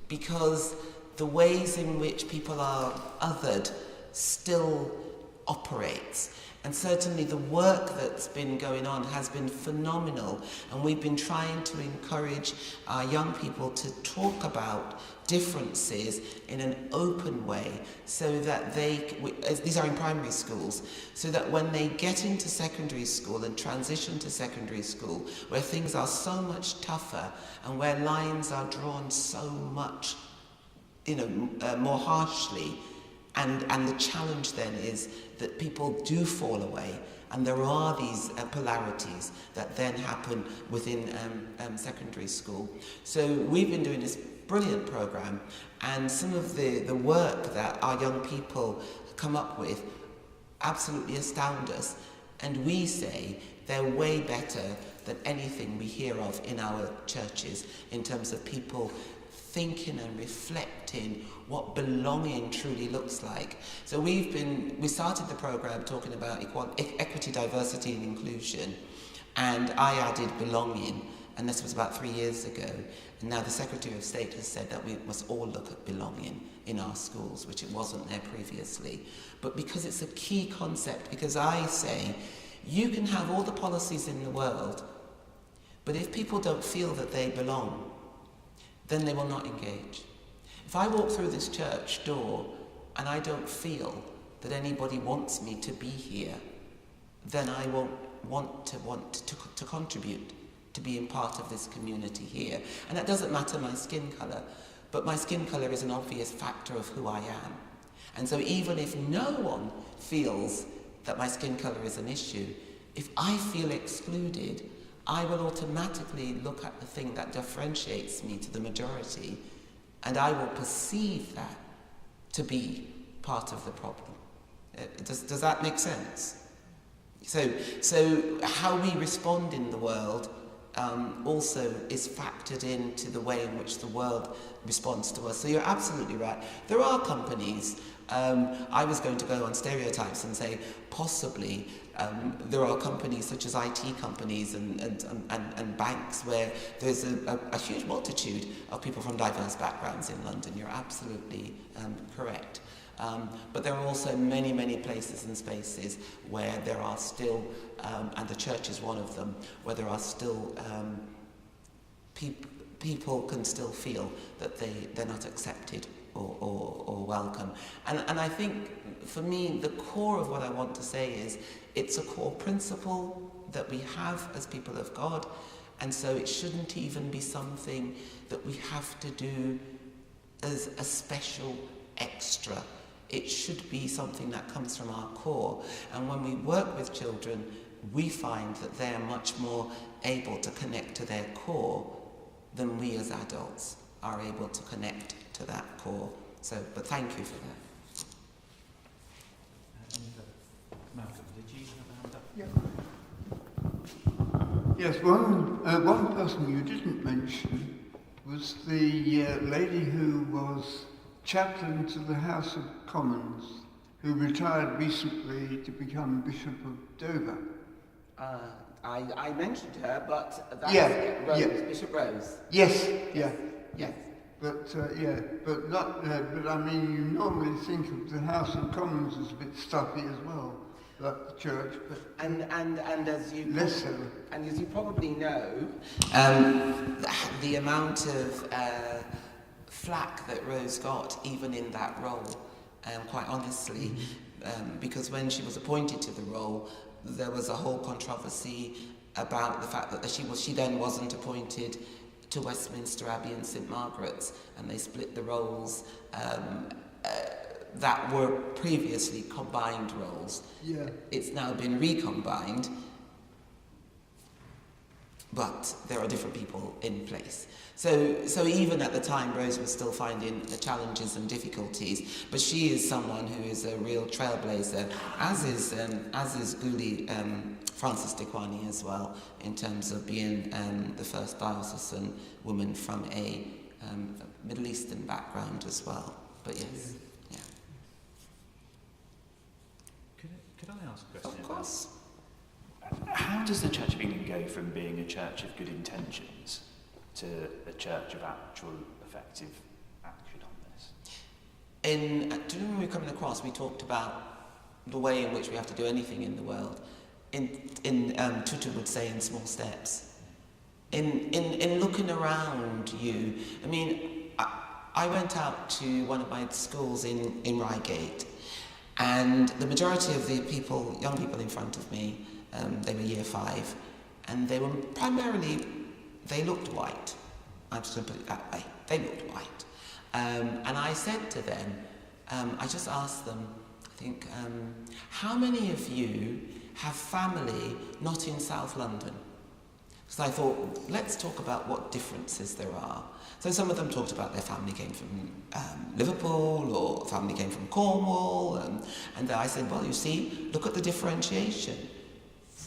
Speaker 2: because the ways in which people are othered still operates. And certainly the work that's been going on has been phenomenal, and we've been trying to encourage our young people to talk about differences in an open way, so that these are in primary schools, so that when they get into secondary school and transition to secondary school, where things are so much tougher and where lines are drawn so much, more harshly, and the challenge then is that people do fall away, and there are these polarities that then happen within secondary school. So we've been doing this brilliant program, and some of the work that our young people come up with absolutely astound us, and we say they're way better than anything we hear of in our churches in terms of people thinking and reflecting what belonging truly looks like. So we started the program talking about equity, diversity and inclusion, and I added belonging, and this was about 3 years ago. And now the Secretary of State has said that we must all look at belonging in our schools, which it wasn't there previously. But because it's a key concept, because I say you can have all the policies in the world, but if people don't feel that they belong, then they will not engage. If I walk through this church door and I don't feel that anybody wants me to be here, then I won't want to contribute to being part of this community here. And that doesn't matter my skin colour, but my skin colour is an obvious factor of who I am. And so even if no one feels that my skin colour is an issue, if I feel excluded, I will automatically look at the thing that differentiates me to the majority, and I will perceive that to be part of the problem. Does that make sense? So how we respond in the world also is factored into the way in which the world responds to us. So you're absolutely right. There are companies, I was going to go on stereotypes and say possibly there are companies such as IT companies and banks where there's a huge multitude of people from diverse backgrounds in London. You're absolutely correct. But there are also many, many places and spaces where there are still, and the church is one of them, where there are still people can still feel that they're not accepted or welcome. And I think, for me, the core of what I want to say is it's a core principle that we have as people of God, and so it shouldn't even be something that we have to do as a special extra. It should be something that comes from our core. And when we work with children, we find that they're much more able to connect to their core than we as adults are able to connect to that core. But thank you for that.
Speaker 1: Malcolm, did you have a hand up?
Speaker 5: Yes, one person you didn't mention was the lady who was chaplain to the House of Commons, who retired recently to become Bishop of Dover.
Speaker 2: I mentioned her, but that's
Speaker 5: Rose,
Speaker 2: Bishop Rose.
Speaker 5: Yes. But I mean, you normally think of the House of Commons as a bit stuffy as well. like the church, but
Speaker 2: And as you
Speaker 5: less so.
Speaker 2: And as you probably know, the amount of flack that Rose got, even in that role, quite honestly, because when she was appointed to the role, there was a whole controversy about the fact that she then wasn't appointed to Westminster Abbey and St Margaret's, and they split the roles that were previously combined roles.
Speaker 5: Yeah.
Speaker 2: It's now been recombined, but there are different people in place. So even at the time, Rose was still finding the challenges and difficulties, but she is someone who is a real trailblazer, as is Guli, Frances Dequani as well, in terms of being the first diocesan woman from a Middle Eastern background as well. But yes, yeah.
Speaker 1: Could I ask a question?
Speaker 2: Of course.
Speaker 1: How does the Church of England go from being a church of good intentions to a church of actual effective action on this?
Speaker 2: Do you know when we were coming across, we talked about the way in which we have to do anything in the world. Tutu would say in small steps. In looking around you, I mean, I went out to one of my schools in Reigate, and the majority of the young people in front of me, they were year 5, and they were primarily, they looked white. I'm just going to put it that way. They looked white. And I said to them, I just asked them, I think, how many of you have family not in South London? Because I thought, let's talk about what differences there are. So some of them talked about their family came from Liverpool, or family came from Cornwall, and I said, well, you see, look at the differentiation.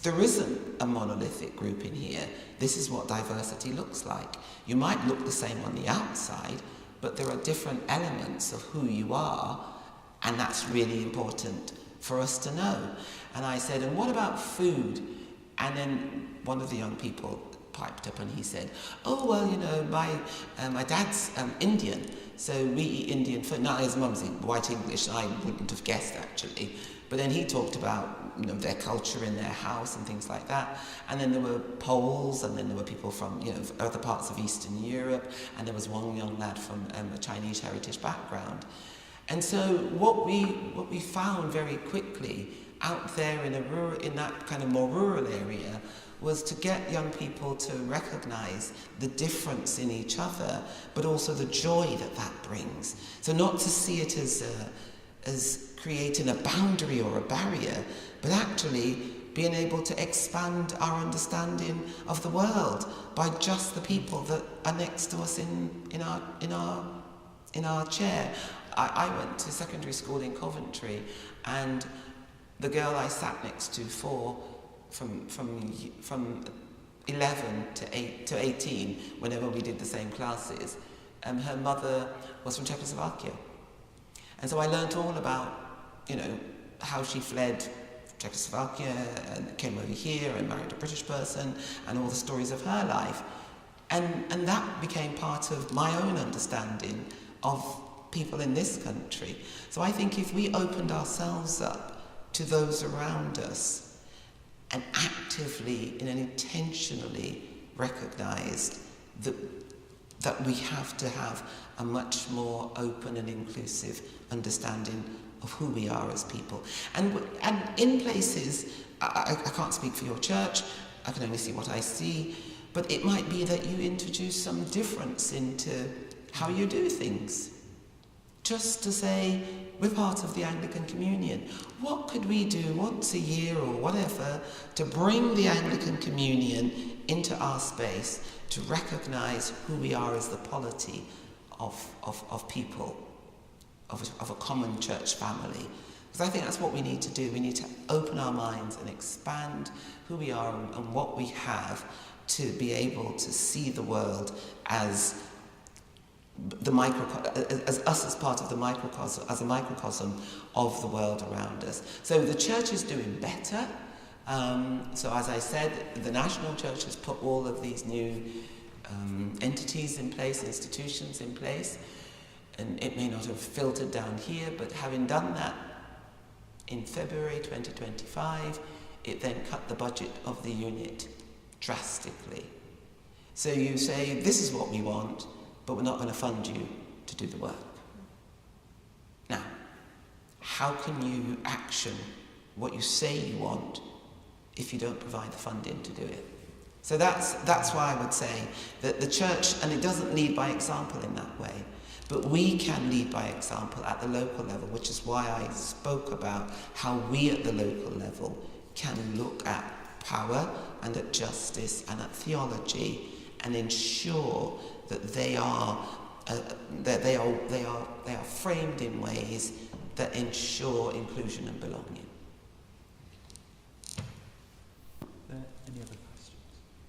Speaker 2: There isn't a monolithic group in here. This is what diversity looks like. You might look the same on the outside, but there are different elements of who you are, and that's really important for us to know. And I said, and what about food? And then one of the young people piped up and he said, oh, well, you know, my dad's Indian, so we eat Indian food. Now, his mum's white English, I wouldn't have guessed, actually. But then he talked about, you know, their culture in their house and things like that. And then there were Poles, and then there were people from, you know, other parts of Eastern Europe, and there was one young lad from a Chinese heritage background. And so what we found very quickly out there in that kind of more rural area was to get young people to recognise the difference in each other, but also the joy that that brings. So not to see it as creating a boundary or a barrier, but actually being able to expand our understanding of the world by just the people that are next to us in our chair. I went to secondary school in Coventry, and the girl I sat next to from 11 to 18, whenever we did the same classes, her mother was from Czechoslovakia. And so I learnt all about, you know, how she fled Czechoslovakia and came over here and married a British person, and all the stories of her life. And that became part of my own understanding of people in this country. So I think if we opened ourselves up to those around us and actively and intentionally recognised that we have to have a much more open and inclusive understanding of who we are as people. And in places, I can't speak for your church, I can only see what I see, but it might be that you introduce some difference into how you do things. Just to say, we're part of the Anglican Communion. What could we do once a year or whatever to bring the Anglican Communion into our space to recognise who we are as the polity of people, of a common church family? Because I think that's what we need to do. We need to open our minds and expand who we are and what we have to be able to see the world as us as part of the microcosm, as a microcosm of the world around us. So the church is doing better. So as I said, the national church has put all of these new entities in place, institutions in place, and it may not have filtered down here, but having done that, In February 2025, it then cut the budget of the unit drastically. So you say, this is what we want, but we're not going to fund you to do the work. Now, how can you action what you say you want if you don't provide the funding to do it? So that's why I would say that the church, and it doesn't lead by example in that way, but we can lead by example at the local level, which is why I spoke about how we at the local level can look at power and at justice and at theology and ensure that they are framed in ways that ensure inclusion and belonging.
Speaker 1: Any other questions?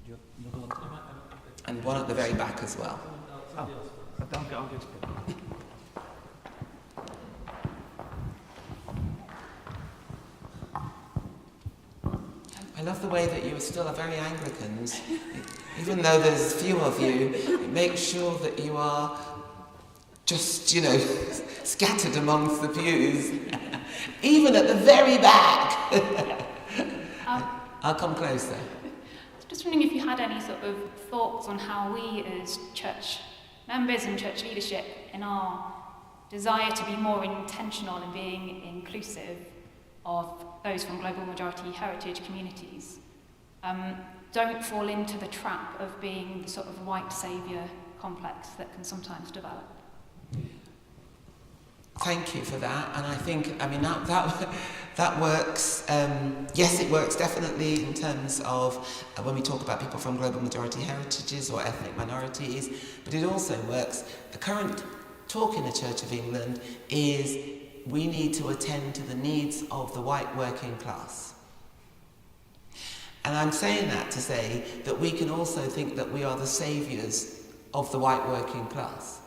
Speaker 1: Do you have another one?
Speaker 2: And one at the very back as well.
Speaker 1: I'll go to Bill.
Speaker 2: I love the way that you still are very Anglicans. Even though there's few of you, make sure that you are just, scattered amongst the pews. Even at the very back. I'll come closer.
Speaker 6: Just wondering if you had any sort of thoughts on how we as church members and church leadership, in our desire to be more intentional in being inclusive of those from global majority heritage communities, don't fall into the trap of being the sort of white saviour complex that can sometimes develop.
Speaker 2: Thank you for that, and I think, that works. Yes, it works definitely in terms of when we talk about people from global majority heritages or ethnic minorities, but it also works. The current talk in the Church of England is we need to attend to the needs of the white working class. And I'm saying that to say that we can also think that we are the saviours of the white working class.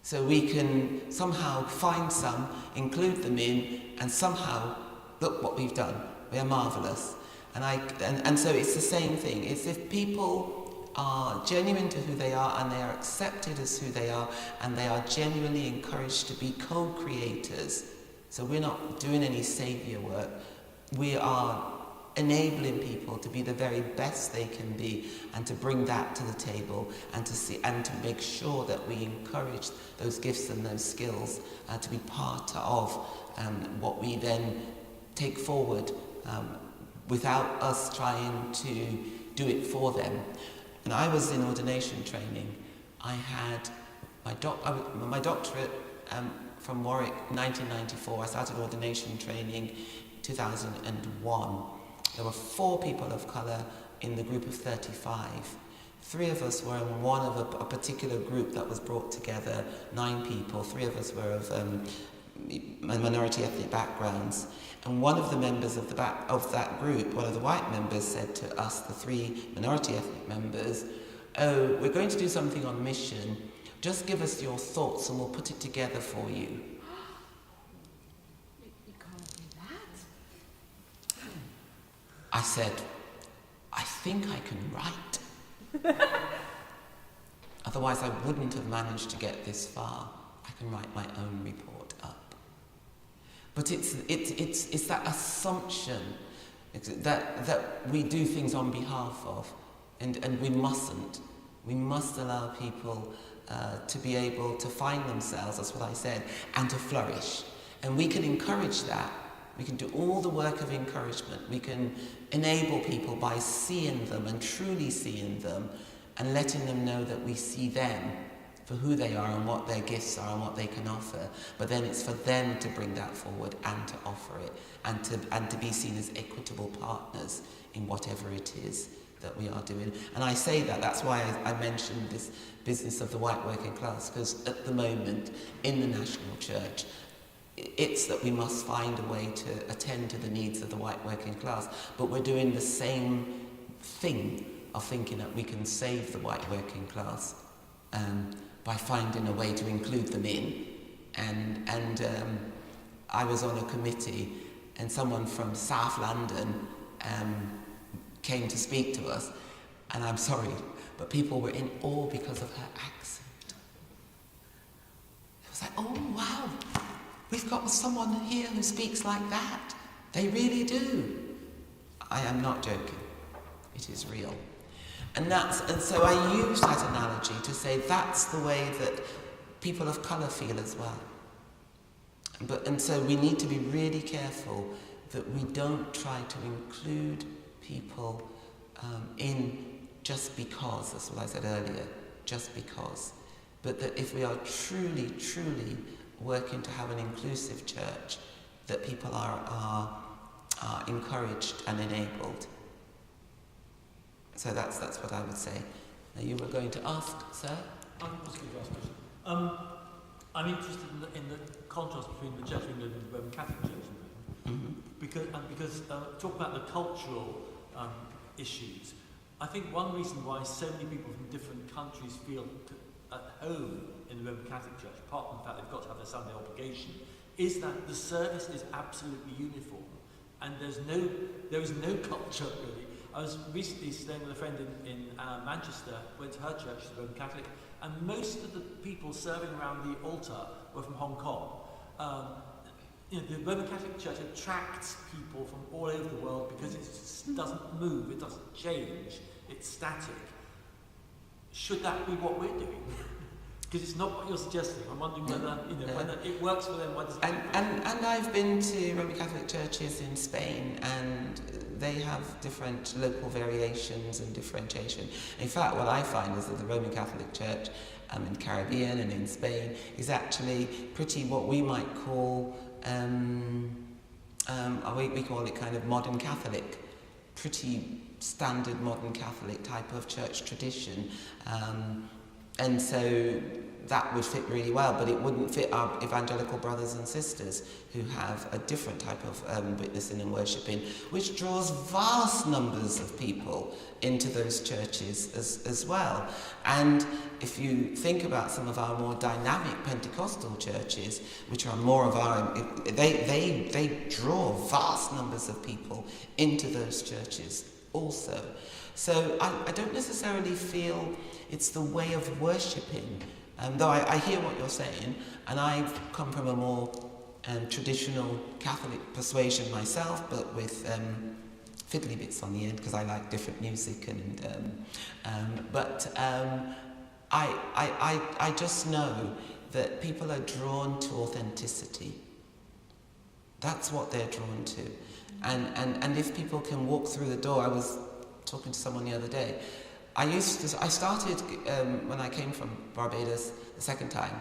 Speaker 2: So we can somehow find some, include them in, and somehow, look what we've done. We are marvellous. And so it's the same thing. It's if people are genuine to who they are and they are accepted as who they are and they are genuinely encouraged to be co-creators. So we're not doing any saviour work. We are enabling people to be the very best they can be and to bring that to the table and to make sure that we encourage those gifts and those skills to be part of what we then take forward without us trying to do it for them. And I was in ordination training. I had my doctorate from Warwick 1994. I started ordination training 2001. There were 4 people of colour in the group of 35. 3 of us were in one of a particular group that was brought together, 9 people. 3 of us were of minority ethnic backgrounds. And one of the members of that group, one of the white members, said to us, the 3 minority ethnic members, "Oh, we're going to do something on mission. Just give us your thoughts and we'll put it together for you." I said, "I think I can write." Otherwise I wouldn't have managed to get this far. I can write my own report up. But it's that assumption that we do things on behalf of, and we mustn't. We must allow people to be able to find themselves, that's what I said, and to flourish. And we can encourage that. We can do all the work of encouragement. We can enable people by seeing them and truly seeing them and letting them know that we see them for who they are and what their gifts are and what they can offer. But then it's for them to bring that forward and to offer it and to be seen as equitable partners in whatever it is that we are doing. And I say that's why I mentioned this business of the white working class, because at the moment in the national church, it's that we must find a way to attend to the needs of the white working class, but we're doing the same thing of thinking that we can save the white working class by finding a way to include them in. And I was on a committee, and someone from South London came to speak to us, and I'm sorry, but people were in awe because of her accent. It was like, oh wow, we've you've got someone here who speaks like that. They really do. I am not joking. It is real. And so I use that analogy to say that's the way that people of colour feel as well. And so we need to be really careful that we don't try to include people in just because, that's what I said earlier, just because. But that if we are truly, truly working to have an inclusive church, that people are encouraged and enabled. So that's what I would say. Now you were going to ask, sir?
Speaker 4: I was going to ask a question. I'm interested in the contrast between the Church of England and the Roman Catholic Church in Britain.
Speaker 2: Mm-hmm.
Speaker 4: Because talk about the cultural issues. I think one reason why so many people from different countries feel at home in the Roman Catholic Church, apart from the fact they've got to have their Sunday obligation, is that the service is absolutely uniform, and there is no culture really. I was recently staying with a friend in Manchester, went to her church, she's Roman Catholic, and most of the people serving around the altar were from Hong Kong. The Roman Catholic Church attracts people from all over the world because it doesn't move, it doesn't change, it's static. Should that be what we're doing? Because it's not what you're suggesting. I'm wondering whether whether it works for them. Why does it
Speaker 2: and I've been to Roman Catholic churches in Spain, and they have different local variations and differentiation. In fact, what I find is that the Roman Catholic Church in the Caribbean and in Spain is actually pretty what we might call we call it kind of modern Catholic, pretty standard modern Catholic type of church tradition. And so that would fit really well, but it wouldn't fit our evangelical brothers and sisters who have a different type of witnessing and worshipping, which draws vast numbers of people into those churches as well. And if you think about some of our more dynamic Pentecostal churches, which are more of our, they draw vast numbers of people into those churches also. So I don't necessarily feel it's the way of worshipping, though I hear what you're saying, and I've come from a more traditional Catholic persuasion myself, but with fiddly bits on the end because I like different music, I just know that people are drawn to authenticity. That's what they're drawn to, and if people can walk through the door. I was talking to someone the other day. I started when I came from Barbados the second time.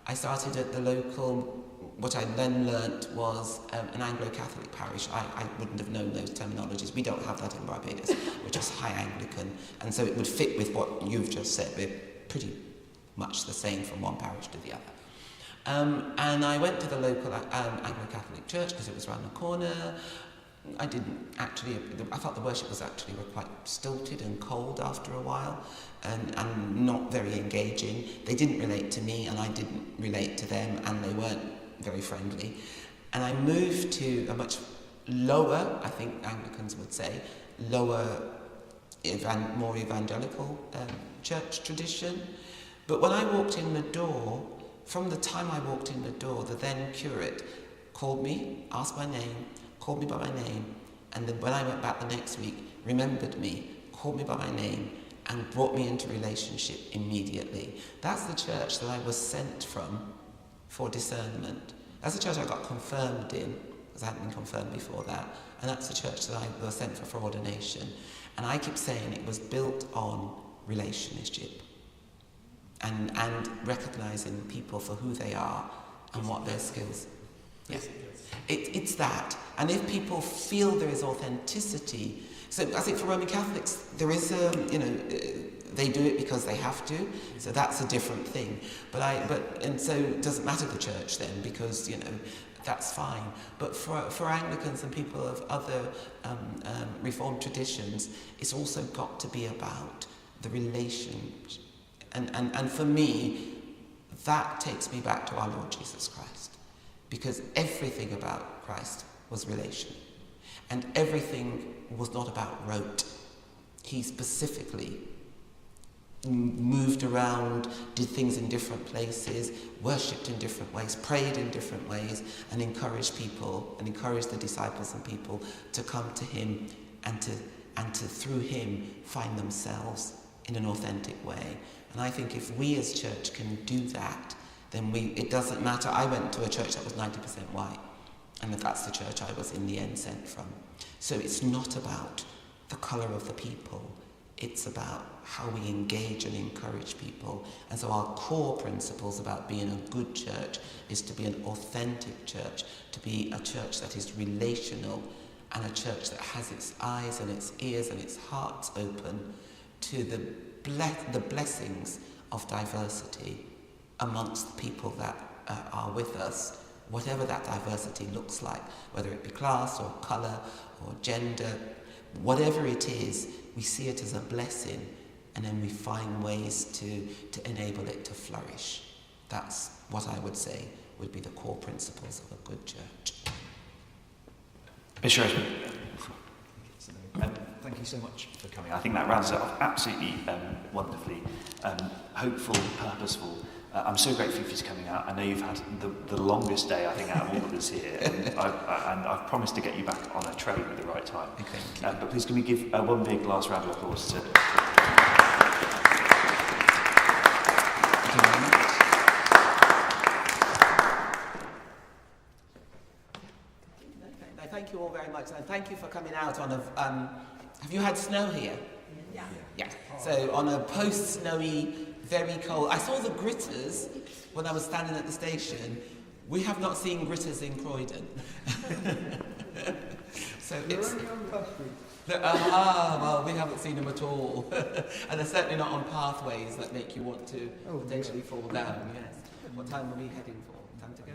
Speaker 2: I started at the local, what I then learnt was an Anglo-Catholic parish. I wouldn't have known those terminologies. We don't have that in Barbados. We're just high Anglican. And so it would fit with what you've just said. We're pretty much the same from one parish to the other. And I went to the local Anglo-Catholic church because it was around the corner. I thought the worship was actually quite stilted and cold after a while, and not very engaging. They didn't relate to me, and I didn't relate to them, and they weren't very friendly. And I moved to a much lower, I think Anglicans would say, lower, more evangelical church tradition. But when I walked in the door, from the time I walked in the door, the then curate called me, asked my name, called me by my name, and then when I went back the next week, remembered me, called me by my name, and brought me into relationship immediately. That's the church that I was sent from for discernment. That's the church I got confirmed in, because I hadn't been confirmed before that, and that's the church that I was sent for ordination. And I keep saying it was built on relationship and recognising people for who they are and what their skills. Yeah. It's that. And if people feel there is authenticity, so I think for Roman Catholics, there is they do it because they have to, so that's a different thing. And so it doesn't matter the church then, because, that's fine. But for Anglicans and people of other Reformed traditions, it's also got to be about the relationship. And for me, that takes me back to our Lord Jesus Christ. Because everything about Christ was relation. And everything was not about rote. He specifically moved around, did things in different places, worshipped in different ways, prayed in different ways, and encouraged people and encouraged the disciples and people to come to him and to through him find themselves in an authentic way. And I think if we as church can do that, then it doesn't matter. I went to a church that was 90% white, and that's the church I was in the end sent from. So it's not about the colour of the people, it's about how we engage and encourage people. And so our core principles about being a good church is to be an authentic church, to be a church that is relational, and a church that has its eyes and its ears and its hearts open to the blessings of diversity amongst the people that are with us, whatever that diversity looks like, whether it be class or colour or gender, whatever it is, we see it as a blessing, and then we find ways to enable it to flourish. That's what I would say would be the core principles of a good church.
Speaker 1: Mr. Reverend, thank you so much for coming. I think that rounds it off absolutely wonderfully. Hopeful, purposeful. I'm so grateful for you coming out. I know you've had the longest day, I think, out of all of us here. And I've promised to get you back on a train at the right time.
Speaker 2: Okay.
Speaker 1: But please can we give one big last round of applause to...
Speaker 2: Thank you all very much, and thank you for coming out on a... have you had snow here? Yeah. So on a post-snowy, very cold... I saw the gritters when I was standing at the station. We have not seen gritters in Croydon. So it's... well, we haven't seen them at all. And they're certainly not on pathways that make you want to potentially fall down, yes. What time are we heading for? Time to go?